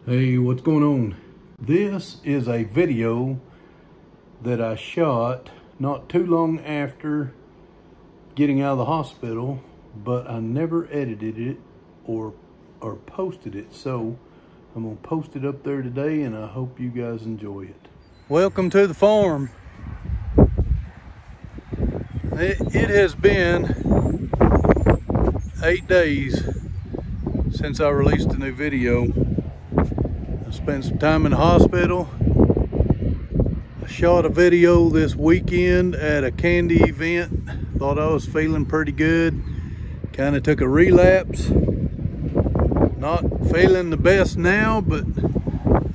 Hey, what's going on? This is a video that I shot not too long after getting out of the hospital, but I never edited it or posted it. So I'm gonna post it up there today and I hope you guys enjoy it. Welcome to the farm. It has been 8 days since I released a new video. Spent some time in the hospital. I shot a video this weekend at a candy event. Thought I was feeling pretty good. Kind of took a relapse. Not feeling the best now, but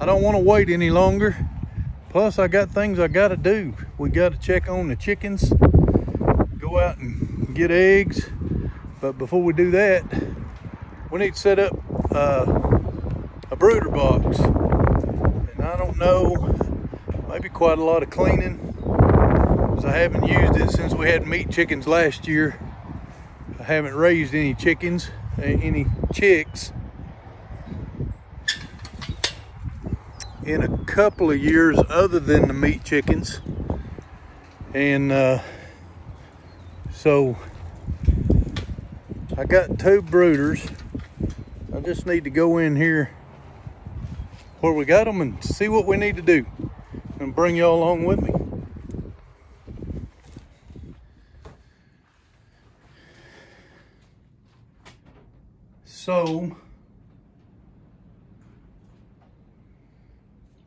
I don't want to wait any longer. Plus I got things I got to do. We got to check on the chickens. Go out and get eggs. But before we do that, we need to set up a brooder box. And I don't know, maybe quite a lot of cleaning, because I haven't used it since we had meat chickens last year. I haven't raised any chickens, any chicks in a couple of years other than the meat chickens. And so I got 2 brooders. I just need to go in here where we got them and see what we need to do and bring y'all along with me. So,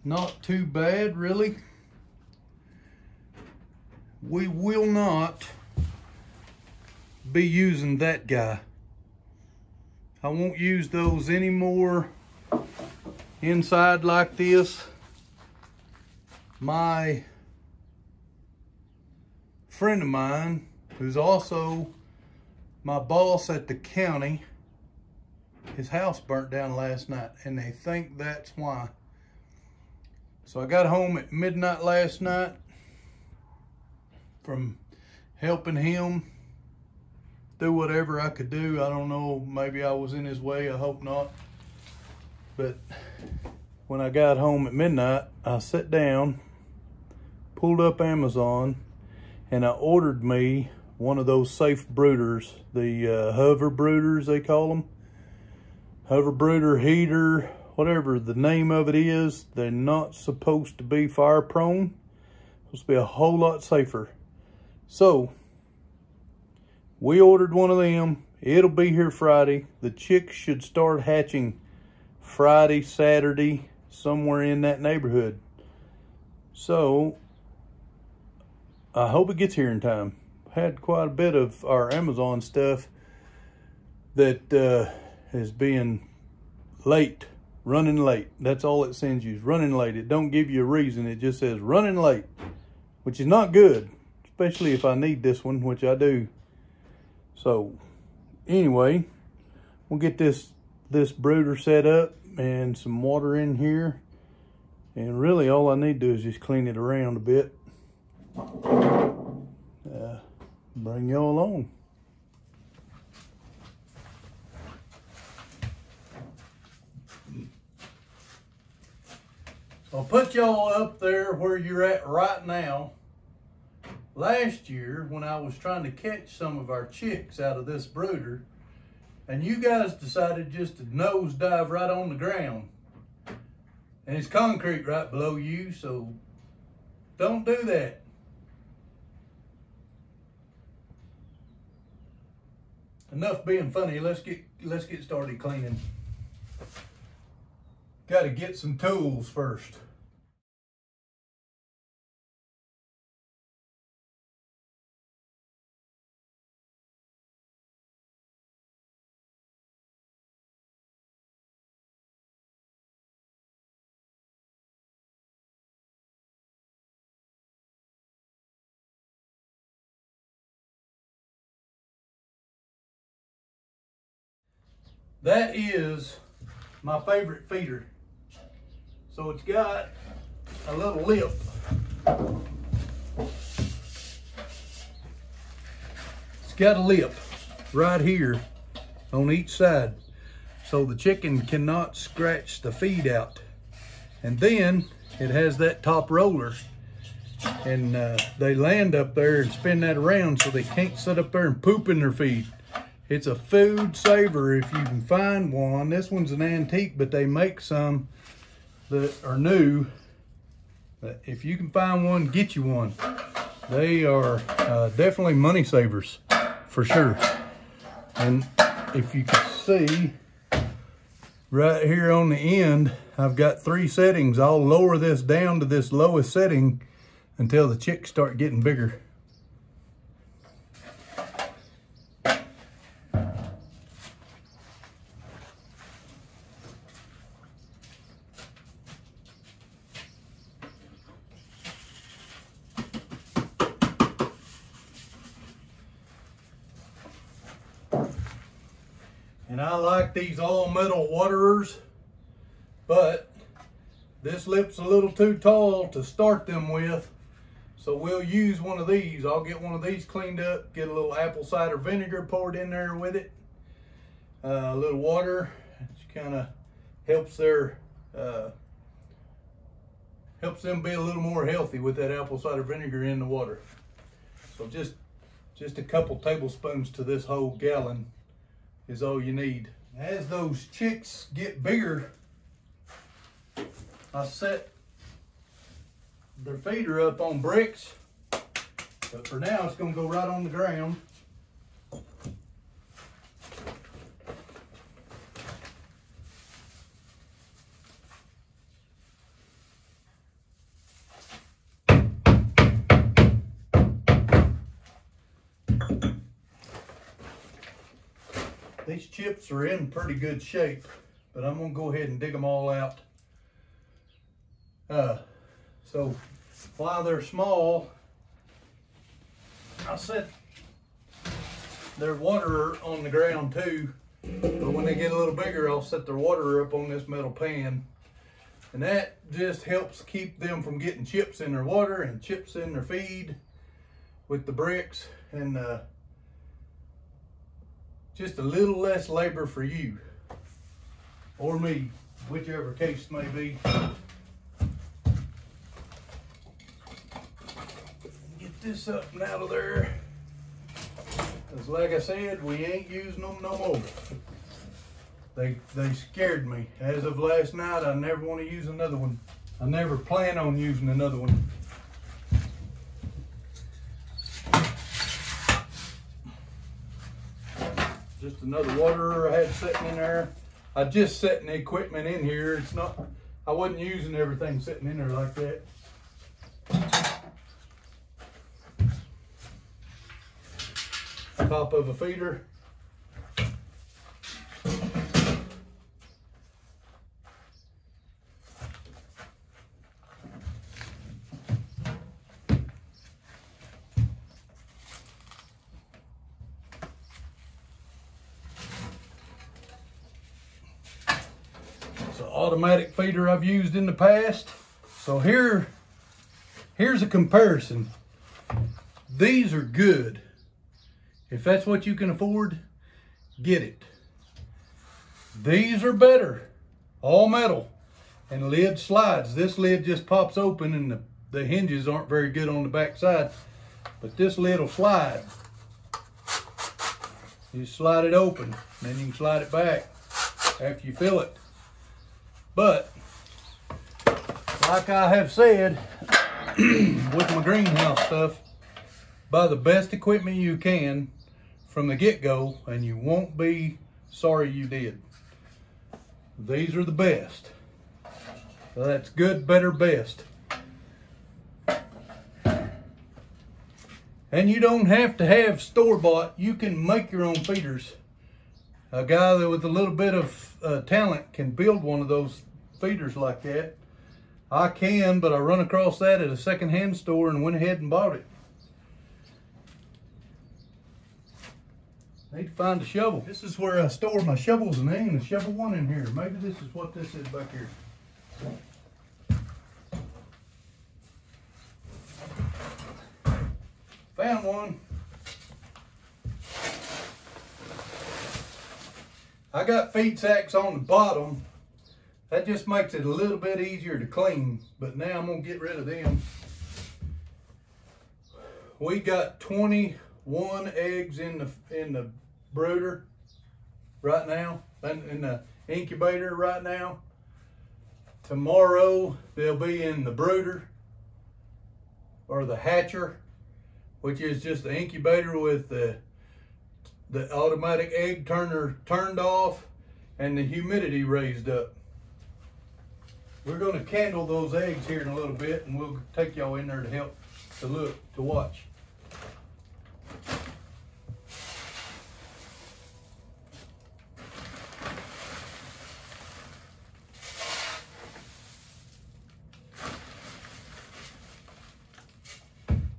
not too bad really. We will not be using that guy. I won't use those anymore inside like this. My friend of mine, who's also my boss at the county, his house burnt down last night and they think that's why. So I got home at midnight last night from helping him do whatever I could do. I don't know, maybe I was in his way, I hope not. But when I got home at midnight, I sat down, pulled up Amazon, and I ordered me one of those safe brooders, the hover brooders they call them. Hover brooder, heater, whatever the name of it is. They're not supposed to be fire prone. Supposed to be a whole lot safer. So we ordered one of them. It'll be here Friday. The chicks should start hatching Friday, Saturday, somewhere in that neighborhood. So I hope it gets here in time. Had quite a bit of our Amazon stuff that is being late, running late. That's all it sends you, is running late. It don't give you a reason. It just says running late, which is not good, especially if I need this one, which I do. So anyway, we'll get this brooder set up and some water in here. And really all I need to do is just clean it around a bit. Bring y'all along. I'll put y'all up there where you're at right now. Last year, when I was trying to catch some of our chicks out of this brooder, and you guys decided just to nose dive right on the ground. And it's concrete right below you, so don't do that. Enough being funny, let's get started cleaning. Got to get some tools first. That is my favorite feeder. So it's got a little lip. It's got a lip right here on each side. so the chicken cannot scratch the feed out. And then it has that top roller, and they land up there and spin that around so they can't sit up there and poop in their feed. It's a food saver if you can find one. This one's an antique, but they make some that are new. If you can find one, get you one. They are definitely money savers, for sure. And if you can see, right here on the end, I've got 3 settings. I'll lower this down to this lowest setting until the chicks start getting bigger. And I like these all metal waterers, but this lip's a little too tall to start them with. So we'll use one of these. I'll get one of these cleaned up, get a little apple cider vinegar poured in there with it. A little water, which kind of helps their, helps them be a little more healthy with that apple cider vinegar in the water. So just a couple tablespoons to this whole gallon is all you need. As those chicks get bigger, I set their feeder up on bricks, but for now it's gonna go right on the ground. These chips are in pretty good shape, but I'm gonna go ahead and dig them all out. So while they're small, I set their waterer on the ground too, but when they get a little bigger, I'll set their waterer up on this metal pan. And that just helps keep them from getting chips in their water and chips in their feed with the bricks, and just a little less labor for you or me, whichever case may be. Get this up and out of there, because like I said, we ain't using them no more. They scared me. As of last night, I never want to use another one. I never plan on using another one. Just another waterer I had sitting in there. I just setting the equipment in here. It's not, I wasn't using everything sitting in there like that. Top of a feeder. Automatic feeder I've used in the past. So here's a comparison. These are good. If that's what you can afford, get it. These are better. All metal. And the lid slides. This lid just pops open, and the hinges aren't very good on the back side. But this lid will slide. You slide it open, then you can slide it back after you fill it. But, like I have said, with my greenhouse stuff, buy the best equipment you can from the get-go, and you won't be sorry you did. These are the best. So that's good, better, best. And you don't have to have store-bought. You can make your own feeders. A guy that with a little bit of talent can build one of those feeders like that. I can, but I run across that at a secondhand store and went ahead and bought it. Need to find a shovel. This is where I store my shovels, and there ain't a shovel one in here. Maybe this is what this is back here. Found one. I got feed sacks on the bottom. That just makes it a little bit easier to clean, but now I'm gonna get rid of them. We got 21 eggs in the brooder right now, in the incubator right now. Tomorrow they'll be in the brooder, or the hatcher, which is just the incubator with the automatic egg turner turned off and the humidity raised up. We're going to candle those eggs here in a little bit, and we'll take y'all in there to help to look, to watch.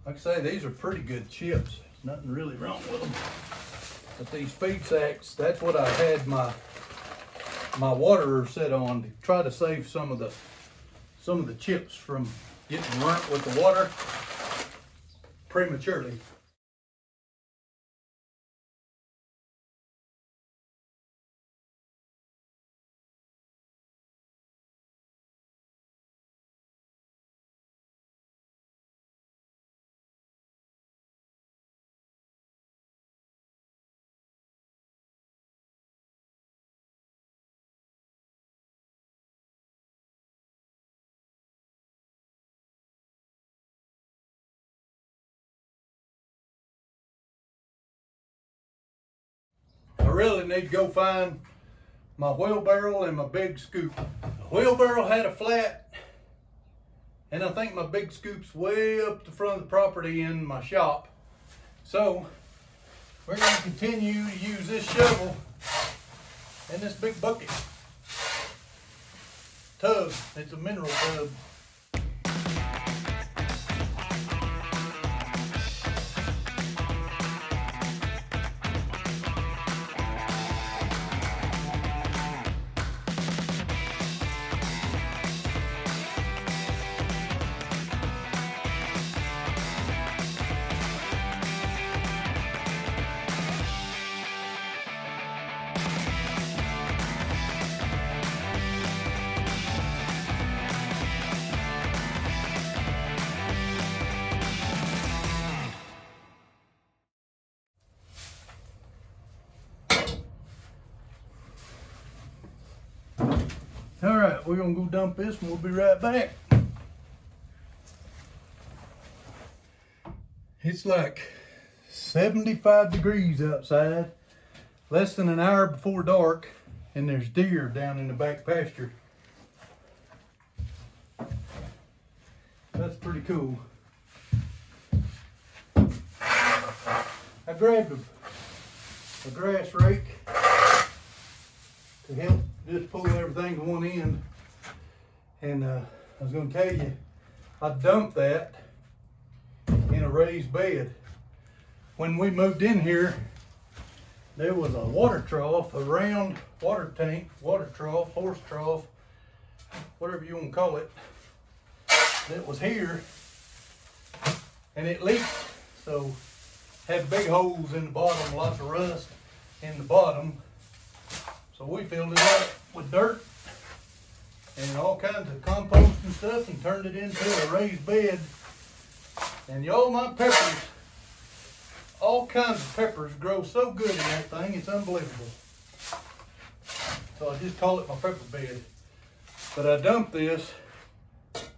Like I say, these are pretty good chips. There's nothing really wrong with them. But these feed sacks, that's what I had my waterer set on, to try to save some of the chips from getting burnt with the water prematurely. I really need to go find my wheelbarrow and my big scoop. The wheelbarrow had a flat, and I think my big scoop's way up the front of the property in my shop. So we're going to continue to use this shovel and this big bucket tub. It's a mineral tub. All right, we're gonna go dump this and we'll be right back. It's like 75 degrees outside, less than an hour before dark, and there's deer down in the back pasture. That's pretty cool. I grabbed a grass rake to help just pull everything to one end, and I was going to tell you, I dumped that in a raised bed. When we moved in here, there was a water trough, a round water tank, water trough, horse trough, whatever you want to call it, that was here, and it leaked, so had big holes in the bottom, lots of rust in the bottom. So we filled it up with dirt and all kinds of compost and stuff and turned it into a raised bed. And y'all, my peppers, all kinds of peppers grow so good in that thing, it's unbelievable. So I just call it my pepper bed. But I dumped this,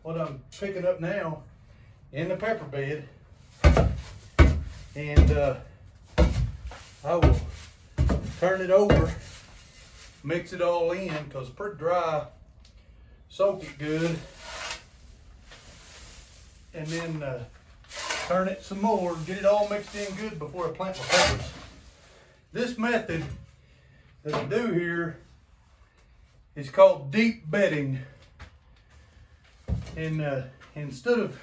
what I'm picking up now, in the pepper bed. And I will turn it over, mix it all in, because it's pretty dry, soak it good, and then turn it some more and get it all mixed in good before I plant my peppers. This method that I do here is called deep bedding, and instead of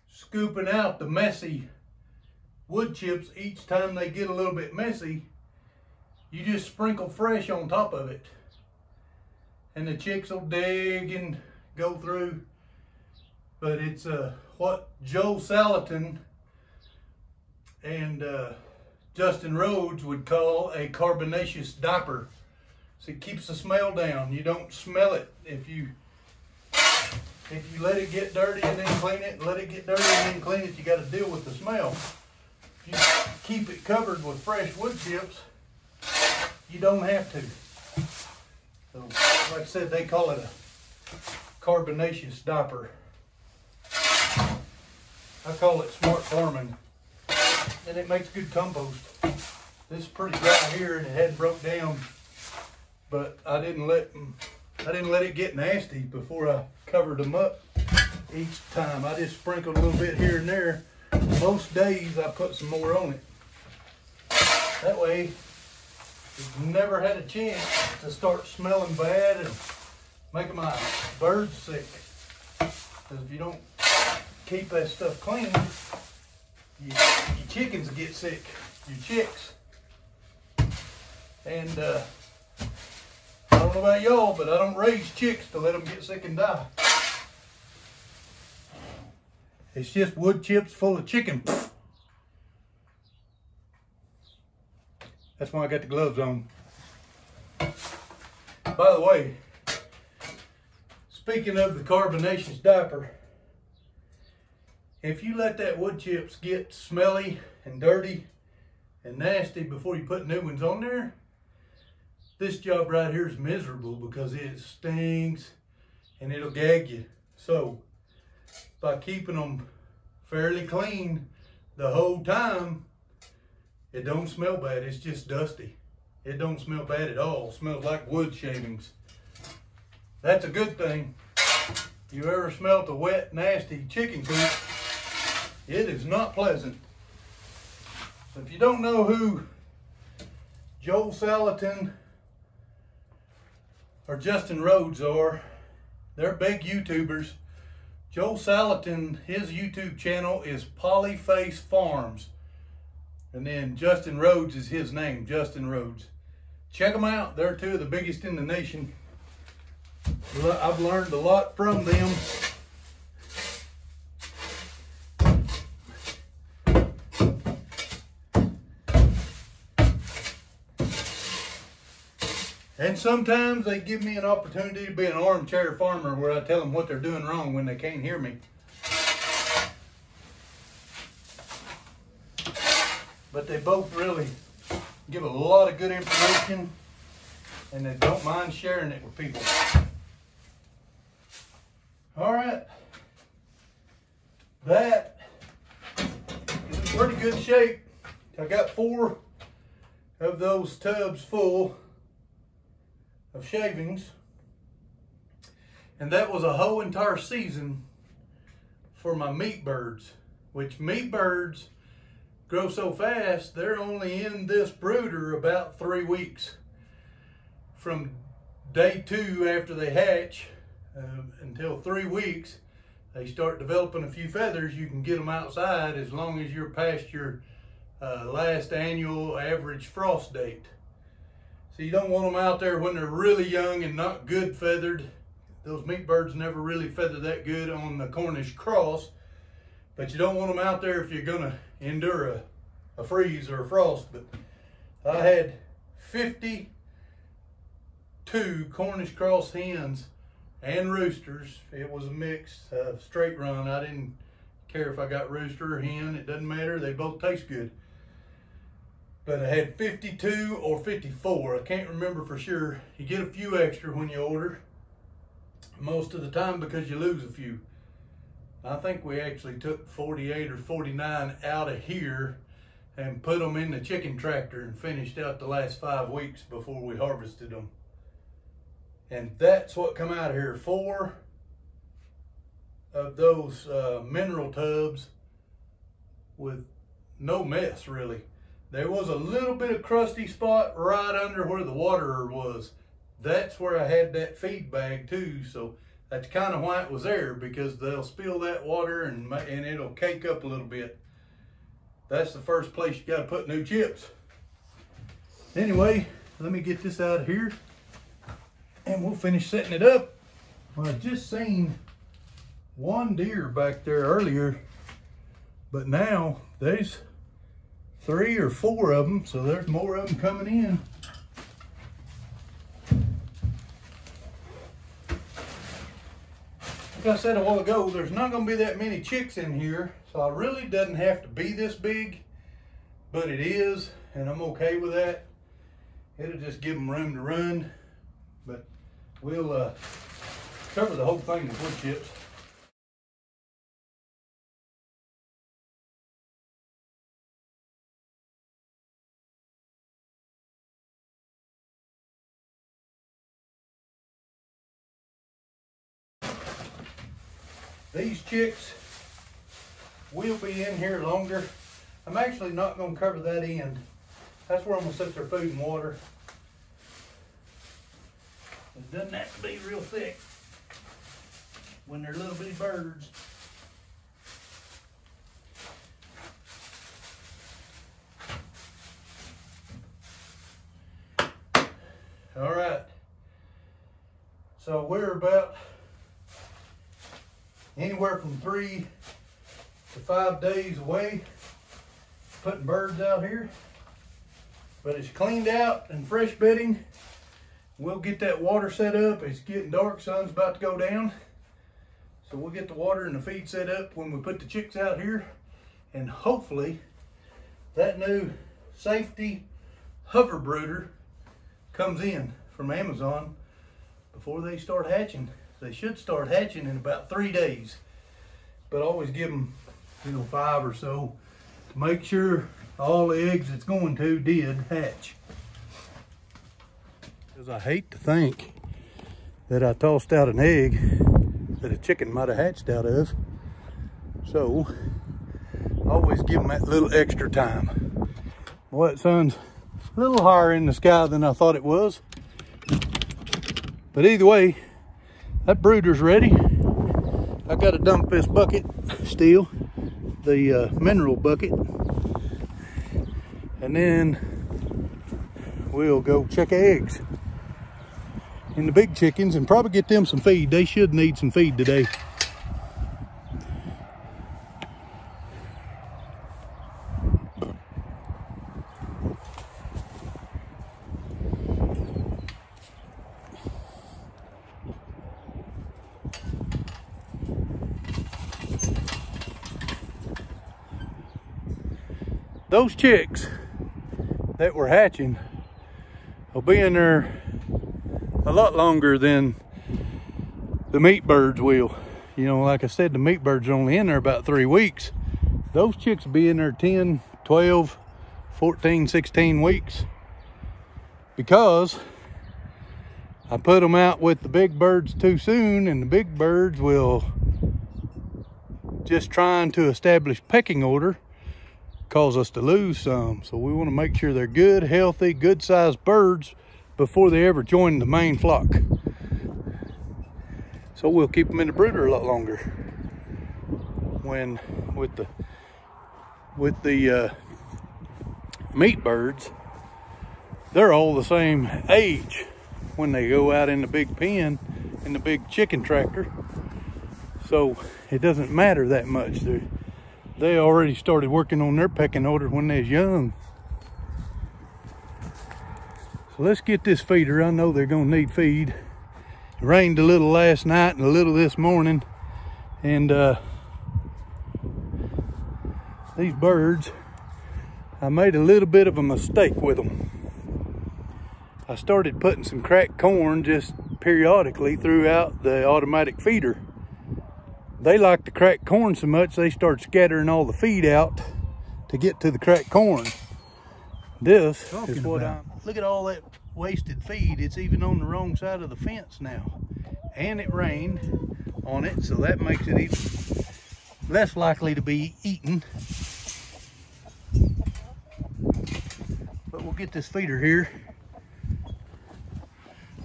scooping out the messy wood chips each time they get a little bit messy, you just sprinkle fresh on top of it, and the chicks will dig and go through. But it's what Joe Salatin and Justin Rhodes would call a carbonaceous diaper. So it keeps the smell down. You don't smell it if you let it get dirty and then clean it, and let it get dirty and then clean it, you got to deal with the smell. If you keep it covered with fresh wood chips, you don't have to. So, like I said, they call it a carbonaceous diaper. I call it smart farming, and it makes good compost. This is pretty dry here, and it hadn't broke down, but I didn't let it get nasty before I covered them up each time. I just sprinkled a little bit here and there. Most days I put some more on it. That way, it's never had a chance to start smelling bad and making my birds sick. Because if you don't keep that stuff clean, your chickens get sick, your chicks. And I don't know about y'all, but I don't raise chicks to let them get sick and die. It's just wood chips full of chicken. That's why I got the gloves on. By the way, speaking of the carbonaceous diaper, if you let that wood chips get smelly and dirty and nasty before you put new ones on there, this job right here is miserable because it stinks and it'll gag you. So by keeping them fairly clean the whole time, it don't smell bad. It's just dusty. It don't smell bad at all. It smells like wood shavings. That's a good thing. You ever smelt a wet, nasty chicken coop, it is not pleasant. So if you don't know who Joel Salatin or Justin Rhodes are, they're big YouTubers. Joel Salatin, his YouTube channel is Polyface Farms. And then Justin Rhodes is his name, Justin Rhodes. Check them out. They're two of the biggest in the nation. I've learned a lot from them. And sometimes they give me an opportunity to be an armchair farmer where I tell them what they're doing wrong when they can't hear me. But they both really give a lot of good information, and they don't mind sharing it with people. All right. That is in pretty good shape. I got 4 of those tubs full of shavings, and that was a whole entire season for my meat birds, which meat birds grow so fast, they're only in this brooder about 3 weeks. From day 2 after they hatch until 3 weeks, they start developing a few feathers. You can get them outside as long as you're past your last annual average frost date. So you don't want them out there when they're really young and not good feathered. Those meat birds never really feather that good on the Cornish cross, but you don't want them out there if you're gonna endure a freeze or a frost. But I had 52 Cornish cross hens and roosters. It was a mix, straight run. I didn't care if I got rooster or hen, it doesn't matter, they both taste good. But I had 52 or 54, I can't remember for sure. You get a few extra when you order, most of the time, because you lose a few. I think we actually took 48 or 49 out of here and put them in the chicken tractor and finished out the last 5 weeks before we harvested them. And that's what come out of here. 4 of those mineral tubs with no mess, really. There was a little bit of crusty spot right under where the waterer was. That's where I had that feed bag too, so that's kind of why it was there, because they'll spill that water and it'll cake up a little bit. That's the first place you got to put new chips. Anyway, let me get this out of here and we'll finish setting it up. Well, I just seen one deer back there earlier, but now there's 3 or 4 of them, so there's more of them coming in. Like I said a while ago, there's not going to be that many chicks in here, so it really doesn't have to be this big, but it is, and I'm okay with that. It'll just give them room to run, but we'll cover the whole thing with wood chips. These chicks will be in here longer. I'm actually not going to cover that end. That's where I'm going to set their food and water. It doesn't have to be real thick when they're little bitty birds. All right. So we're about anywhere from 3 to 5 days away putting birds out here, but it's cleaned out and fresh bedding. We'll get that water set up. It's getting dark, sun's about to go down, so we'll get the water and the feed set up when we put the chicks out here, and hopefully that new safety hover brooder comes in from Amazon before they start hatching. They should start hatching in about 3 days, but always give them, 5 or so to make sure all the eggs it's going to did hatch. Because I hate to think that I tossed out an egg that a chicken might have hatched out of. So always give them that little extra time. Boy, that sun's a little higher in the sky than I thought it was, but either way, that brooder's ready. I got to dump this bucket still, the mineral bucket, and then we'll go check eggs in the big chickens and probably get them some feed. They should need some feed today. Those chicks that were hatching will be in there a lot longer than the meat birds will. Like I said, the meat birds are only in there about 3 weeks. Those chicks will be in there 10, 12, 14, 16 weeks, because I put them out with the big birds too soon, and the big birds will just trying to establish pecking order cause us to lose some. So we want to make sure they're good, healthy, good sized birds before they ever join the main flock. So we'll keep them in the brooder a lot longer. When with the meat birds, they're all the same age when they go out in the big pen in the big chicken tractor, so it doesn't matter that much. They already started working on their pecking order when they was young. So let's get this feeder. I know they're gonna need feed. It rained a little last night and a little this morning, and these birds, I made a little bit of a mistake with them. I started putting some cracked corn just periodically throughout the automatic feeder. They like the cracked corn so much they start scattering all the feed out to get to the cracked corn. This is what look at all that wasted feed. It's even on the wrong side of the fence now, and it rained on it, so that makes it even less likely to be eaten. But we'll get this feeder here,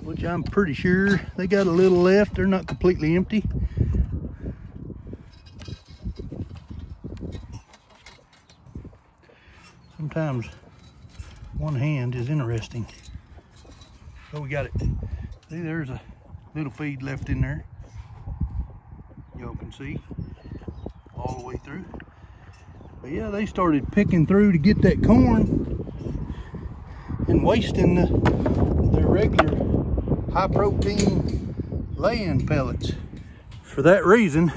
which I'm pretty sure they got a little left. They're not completely empty. Sometimes one hand is interesting. So we got it. See, there's a little feed left in there. Y'all can see all the way through. But yeah, they started picking through to get that corn and wasting their regular high protein laying pellets. For that reason,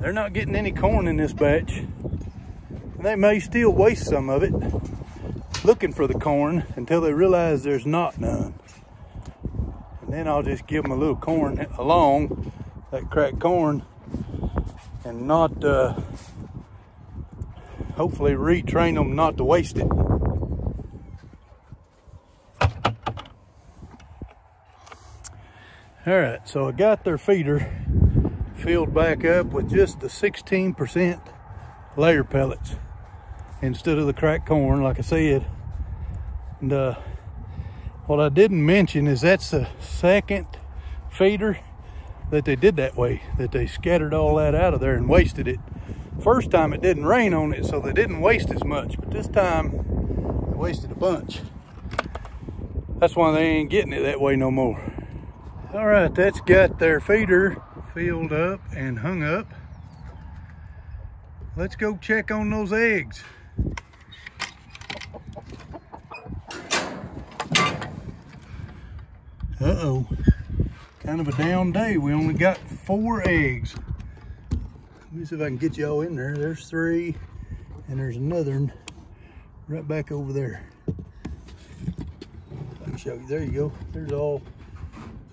they're not getting any corn in this batch. And they may still waste some of it looking for the corn until they realize there's not none. And then I'll just give them a little corn along, that cracked corn, and not, hopefully retrain them not to waste it. All right, so I got their feeder filled back up with just the 16% layer pellets instead of the cracked corn, like I said. And what I didn't mention is that's the second feeder that they did that way, that they scattered all that out of there and wasted it. First time it didn't rain on it, so they didn't waste as much, but this time they wasted a bunch. That's why they ain't getting it that way no more. All right, that's got their feeder filled up and hung up. Let's go check on those eggs. Uh-oh, kind of a down day. We only got 4 eggs. Let me see if I can get y'all in there. There's 3, and there's another one right back over there. I can show you. There you go. There's all.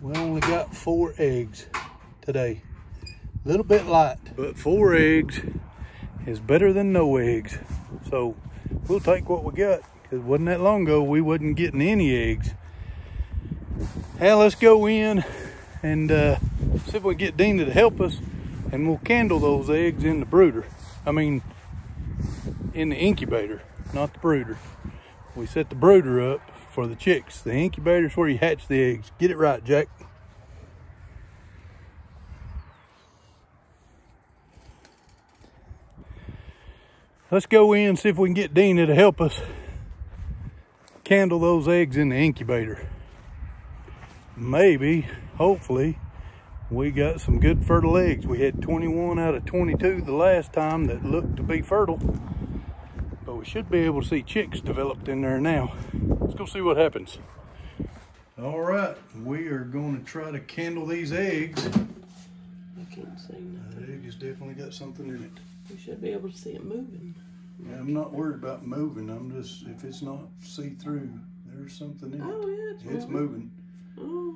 We only got 4 eggs today. A little bit light, but 4 eggs is better than no eggs. So we'll take what we got, because it wasn't that long ago we wasn't getting any eggs. Now let's go in and see if we can get Deana to help us, and we'll candle those eggs in the brooder. I mean, in the incubator, not the brooder. We set the brooder up for the chicks. The incubator is where you hatch the eggs. Get it right, Jack. Let's go in and see if we can get Deana to help us candle those eggs in the incubator. Maybe, hopefully, we got some good fertile eggs. We had 21 out of 22 the last time that looked to be fertile. But we should be able to see chicks developed in there now. Let's go see what happens. All right, we are going to try to candle these eggs. I can't see nothing. That egg has definitely got something in it. We should be able to see it moving. Yeah, I'm not worried about moving. I'm just, if it's not see-through, there's something in it. Oh, yeah, it's moving. Oh.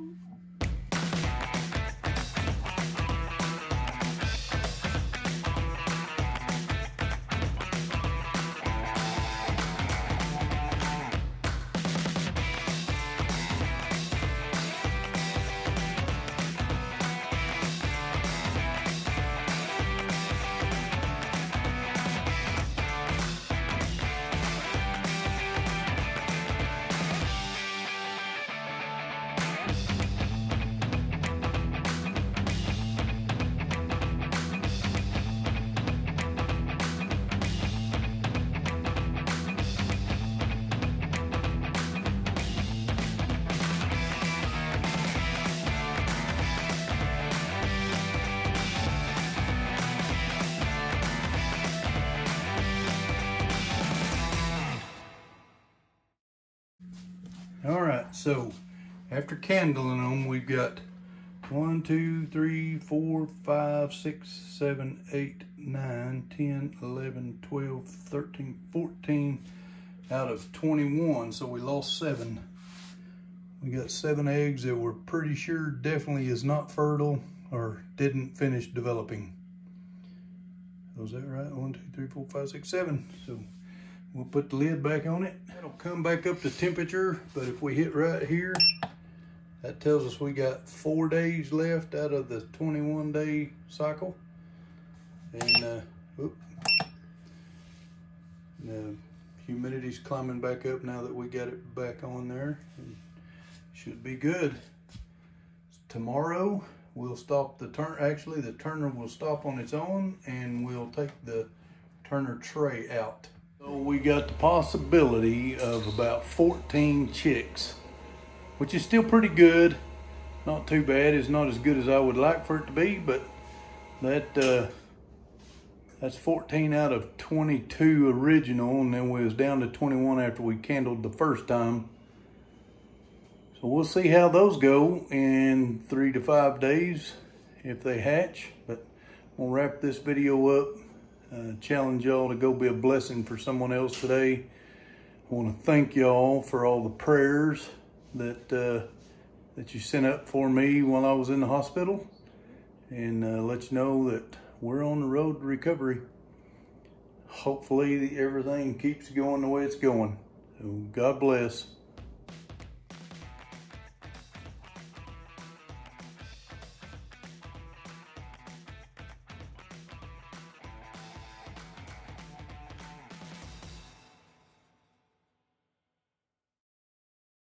All right, so after candling them, we've got 1, 2, 3, 4, 5, 6, 7, 8, 9, 10, 11, 12, 13, 14 out of 21. So we lost 7. We got 7 eggs that we're pretty sure definitely is not fertile or didn't finish developing. Was that right? 1, 2, 3, 4, 5, 6, 7. So we'll put the lid back on it. It'll come back up to temperature, but if we hit right here, that tells us we got 4 days left out of the 21-day cycle. And the humidity's climbing back up now that we got it back on there. And should be good. Tomorrow we'll stop the turn. Actually, the turner will stop on its own, and we'll take the turner tray out. So we got the possibility of about 14 chicks, which is still pretty good. Not too bad. It's not as good as I would like for it to be, but that That's 14 out of 22 original, and then we was down to 21 after we candled the first time. So we'll see how those go in 3 to 5 days if they hatch. But we'll wrap this video up. Challenge y'all to go be a blessing for someone else today. I want to thank y'all for all the prayers that you sent up for me while I was in the hospital, and let you know that we're on the road to recovery. Hopefully everything keeps going the way it's going. So God bless.